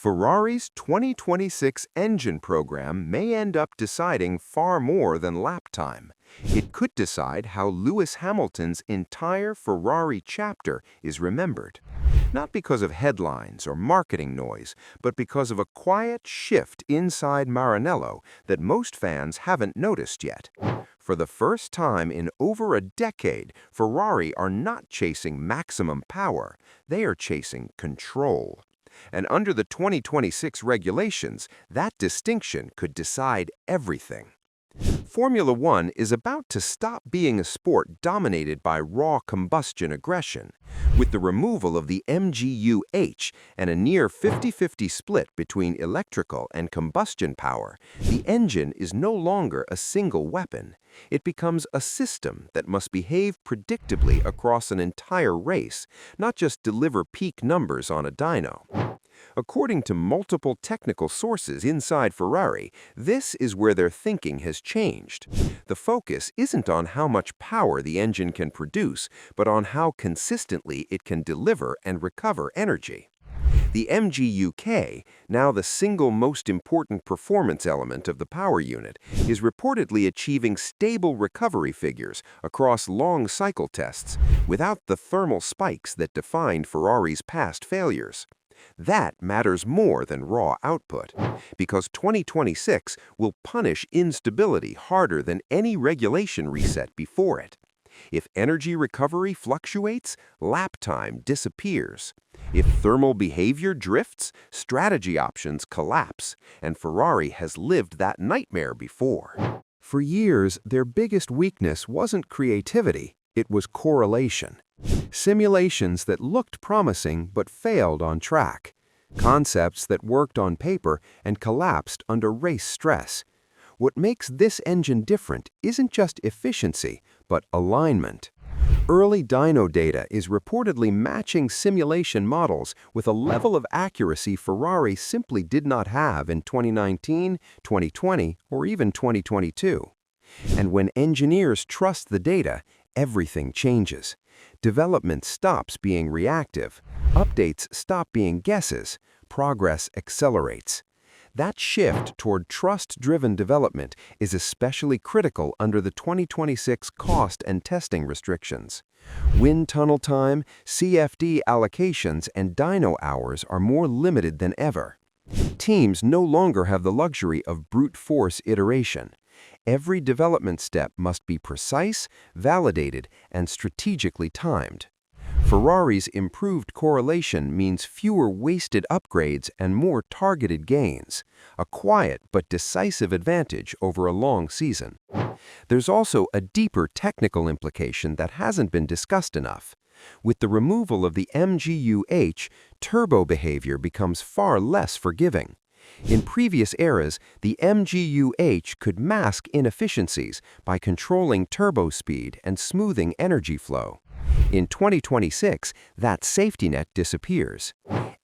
Ferrari's 2026 engine program may end up deciding far more than lap time. It could decide how Lewis Hamilton's entire Ferrari chapter is remembered. Not because of headlines or marketing noise, but because of a quiet shift inside Maranello that most fans haven't noticed yet. For the first time in over a decade, Ferrari are not chasing maximum power, they are chasing control. And under the 2026 regulations, that distinction could decide everything. Formula One is about to stop being a sport dominated by raw combustion aggression. With the removal of the MGU-H and a near 50-50 split between electrical and combustion power, the engine is no longer a single weapon. It becomes a system that must behave predictably across an entire race, not just deliver peak numbers on a dyno. According to multiple technical sources inside Ferrari, this is where their thinking has changed. The focus isn't on how much power the engine can produce, but on how consistently it can deliver and recover energy. The MGU-K, now the single most important performance element of the power unit, is reportedly achieving stable recovery figures across long cycle tests without the thermal spikes that defined Ferrari's past failures. That matters more than raw output, because 2026 will punish instability harder than any regulation reset before it. If energy recovery fluctuates, lap time disappears. If thermal behavior drifts, strategy options collapse, and Ferrari has lived that nightmare before. For years, their biggest weakness wasn't creativity, it was correlation. Simulations that looked promising but failed on track. Concepts that worked on paper and collapsed under race stress. What makes this engine different isn't just efficiency, but alignment. Early dyno data is reportedly matching simulation models with a level of accuracy Ferrari simply did not have in 2019, 2020, or even 2022. And when engineers trust the data, everything changes. Development stops being reactive, updates stop being guesses, progress accelerates. That shift toward trust-driven development is especially critical under the 2026 cost and testing restrictions. Wind tunnel time, CFD allocations, and dyno hours are more limited than ever. Teams no longer have the luxury of brute force iteration. Every development step must be precise, validated, and strategically timed. Ferrari's improved correlation means fewer wasted upgrades and more targeted gains, a quiet but decisive advantage over a long season. There's also a deeper technical implication that hasn't been discussed enough. With the removal of the MGU-H, turbo behavior becomes far less forgiving. In previous eras, the MGU-H could mask inefficiencies by controlling turbo speed and smoothing energy flow. In 2026, that safety net disappears.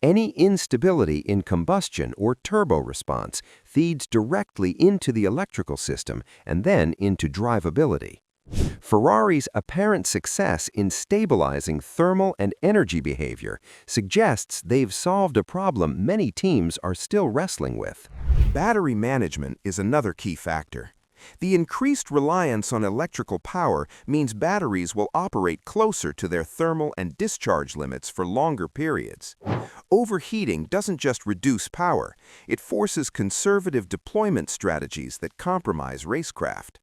Any instability in combustion or turbo response feeds directly into the electrical system and then into drivability. Ferrari's apparent success in stabilizing thermal and energy behavior suggests they've solved a problem many teams are still wrestling with. Battery management is another key factor. The increased reliance on electrical power means batteries will operate closer to their thermal and discharge limits for longer periods. Overheating doesn't just reduce power, it forces conservative deployment strategies that compromise racecraft.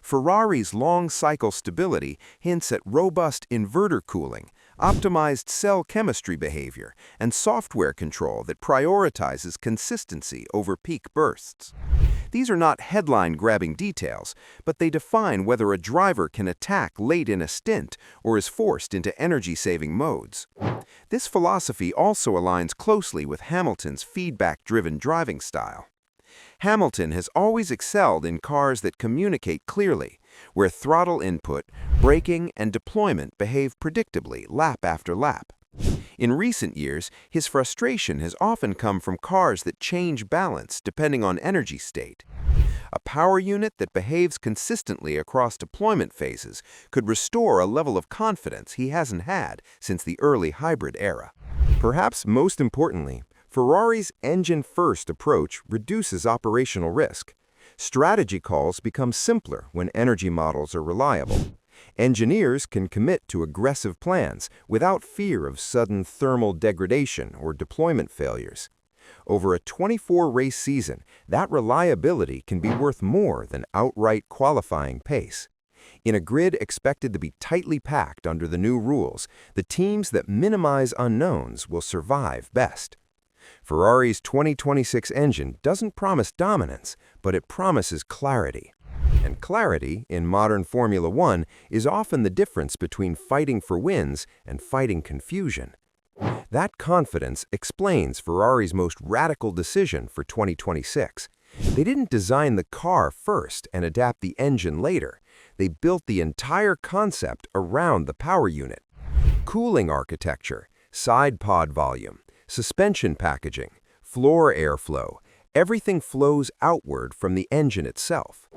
Ferrari's long-cycle stability hints at robust inverter cooling, optimized cell chemistry behavior, and software control that prioritizes consistency over peak bursts. These are not headline-grabbing details, but they define whether a driver can attack late in a stint or is forced into energy-saving modes. This philosophy also aligns closely with Hamilton's feedback-driven driving style. Hamilton has always excelled in cars that communicate clearly, where throttle input, braking, and deployment behave predictably lap after lap. In recent years, his frustration has often come from cars that change balance depending on energy state. A power unit that behaves consistently across deployment phases could restore a level of confidence he hasn't had since the early hybrid era. Perhaps most importantly, Ferrari's engine-first approach reduces operational risk. Strategy calls become simpler when energy models are reliable. Engineers can commit to aggressive plans without fear of sudden thermal degradation or deployment failures. Over a 24-race season, that reliability can be worth more than outright qualifying pace. In a grid expected to be tightly packed under the new rules, the teams that minimize unknowns will survive best. Ferrari's 2026 engine doesn't promise dominance, but it promises clarity. And clarity, in modern Formula One, is often the difference between fighting for wins and fighting confusion. That confidence explains Ferrari's most radical decision for 2026. They didn't design the car first and adapt the engine later. They built the entire concept around the power unit. Cooling architecture, side pod volume, suspension packaging, floor airflow, everything flows outward from the engine itself.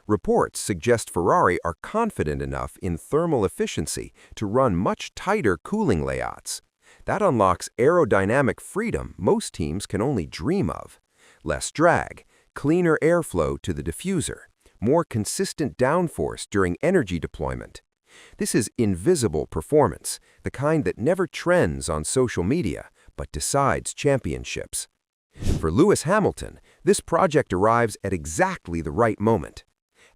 Reports suggest Ferrari are confident enough in thermal efficiency to run much tighter cooling layouts. That unlocks aerodynamic freedom most teams can only dream of. Less drag, cleaner airflow to the diffuser, more consistent downforce during energy deployment. This is invisible performance, the kind that never trends on social media, but decides championships. For Lewis Hamilton, this project arrives at exactly the right moment.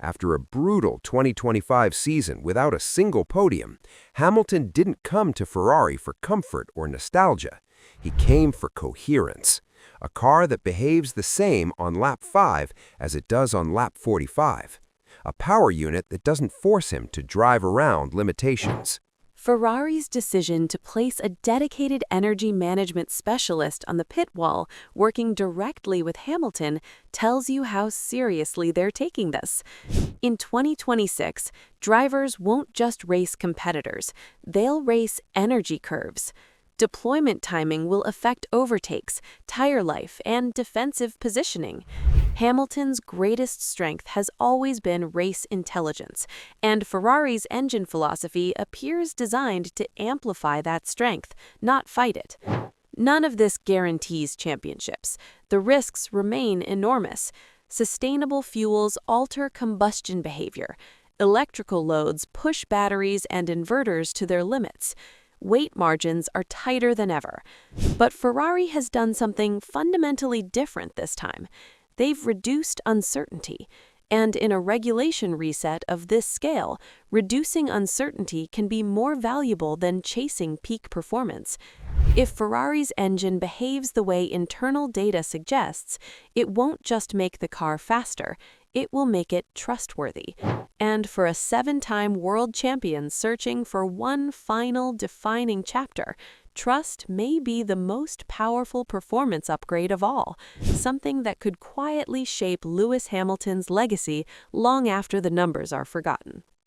After a brutal 2025 season without a single podium, Hamilton didn't come to Ferrari for comfort or nostalgia. He came for coherence, a car that behaves the same on lap 5 as it does on lap 45, a power unit that doesn't force him to drive around limitations. Ferrari's decision to place a dedicated energy management specialist on the pit wall working directly with Hamilton tells you how seriously they're taking this. In 2026, drivers won't just race competitors, they'll race energy curves. Deployment timing will affect overtakes, tire life, and defensive positioning. Hamilton's greatest strength has always been race intelligence, and Ferrari's engine philosophy appears designed to amplify that strength, not fight it. None of this guarantees championships. The risks remain enormous. Sustainable fuels alter combustion behavior. Electrical loads push batteries and inverters to their limits. Weight margins are tighter than ever. But Ferrari has done something fundamentally different this time. They've reduced uncertainty. And in a regulation reset of this scale, reducing uncertainty can be more valuable than chasing peak performance. If Ferrari's engine behaves the way internal data suggests, it won't just make the car faster, it will make it trustworthy. And for a 7-time world champion searching for one final defining chapter, trust may be the most powerful performance upgrade of all, something that could quietly shape Lewis Hamilton's legacy long after the numbers are forgotten.